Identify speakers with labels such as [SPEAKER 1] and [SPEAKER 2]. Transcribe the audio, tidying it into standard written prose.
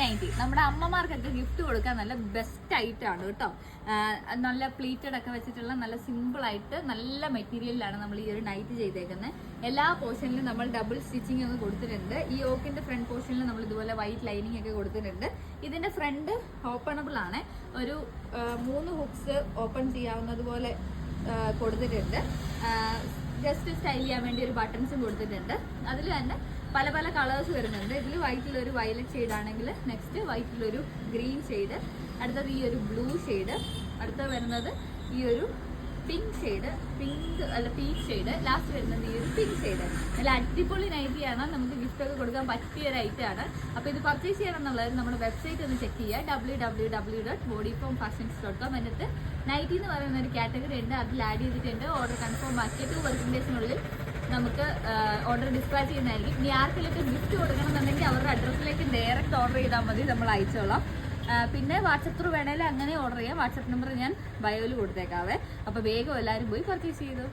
[SPEAKER 1] Nightie നമ്മുടെ അമ്മമാർക്കൊക്കെ gift കൊടുക്കാൻ നല്ല ബെസ്റ്റ് ആയിട്ടാണ് കേട്ടോ. നല്ല പ്ലീറ്റഡ് ഒക്കെ വെച്ചിട്ടുള്ള നല്ല സിമ്പിൾ ആയിട്ട് നല്ല മെറ്റീരിയലിലാണ് നമ്മൾ ഈ ഒരു നൈറ്റ് ചെയ്തേക്കുന്നത്. എല്ലാ പോർഷനിലും നമ്മൾ ഡബിൾ സ്റ്റിച്ചിങ് ഒക്കെ കൊടുത്തിട്ടുണ്ട്. ഈ ഓക്കിന്റെ ഫ്രണ്ട് പോർഷനിൽ നമ്മൾ ഇതുപോലെ വൈറ്റ് ലൈനിങ് ഒക്കെ കൊടുത്തിട്ടുണ്ട്. ഇതിന്റെ ഫ്രണ്ട് ഓപ്പണബിൾ ആണ്. ഒരു 3 ഹുക്സ് ഓപ്പൺ ചെയ്യാവുന്നതുപോലെ കൊടുത്തിട്ടുണ്ട്. ജസ്റ്റ് സ്റ്റൈൽ ചെയ്യാൻ വേണ്ടി ഒരു ബട്ടൺസും കൊടുത്തിട്ടുണ്ട്. അതിൽ തന്നെ പല പല കളേഴ്സ് വരുന്നുണ്ട്. ഇതിൽ വൈറ്റിലൊരു വയലറ്റ് ഷെയ്ഡ് ആണെങ്കിൽ നെക്സ്റ്റ് വൈറ്റിലൊരു ഗ്രീൻ ഷെയ്ഡ്, അടുത്തത് ഈ ഒരു ബ്ലൂ ഷെയ്ഡ്, അടുത്ത വരുന്നത് ഈ ഒരു pink shade, peach shade, last വരുന്നത് ഈ ഒരു പിങ്ക് ഷെയ്ഡ്. നല്ല അടിപൊളി നൈറ്റിയാണ്. നമുക്ക് ഗിഫ്റ്റ് ഒക്കെ കൊടുക്കാൻ പറ്റിയ ഒരു ഐറ്റമാണ്. അപ്പോൾ ഇത് പർച്ചേസ് ചെയ്യണം എന്നുള്ളത് നമ്മുടെ വെബ്സൈറ്റ് ഒന്ന് ചെക്ക് ചെയ്യുക, www.bodyformfashions.com. എന്നിട്ട് നൈറ്റി എന്ന് പറയുന്ന ഒരു കാറ്റഗറി ഉണ്ട്, അതിൽ ആഡ് ചെയ്തിട്ടുണ്ട്. ഓർഡർ കൺഫേം ആക്കിയ 2 വർക്കിംഗ് ഡേയ്സിനുള്ളിൽ നമുക്ക് ഓർഡർ ഡിസ്പാച്ച് ചെയ്യുന്നതായിരിക്കും. ഇനി ആർക്കെങ്കിലും ഗിഫ്റ്റ് കൊടുക്കണമെന്നുണ്ടെങ്കിൽ അവരുടെ അഡ്രസ്സിലേക്ക് ഡയറക്റ്റ് ഓർഡർ ചെയ്താൽ മതി, നമ്മൾ അയച്ചോളാം. പിന്നെ വാട്സപ്പ് ത്രൂ വേണേലും അങ്ങനെ ഓർഡർ ചെയ്യാം. വാട്സപ്പ് നമ്പർ ഞാൻ ബയോയിൽ കൊടുത്തേക്കാവേ. അപ്പോൾ വേഗം എല്ലാവരും പോയി പർച്ചേസ് ചെയ്തു.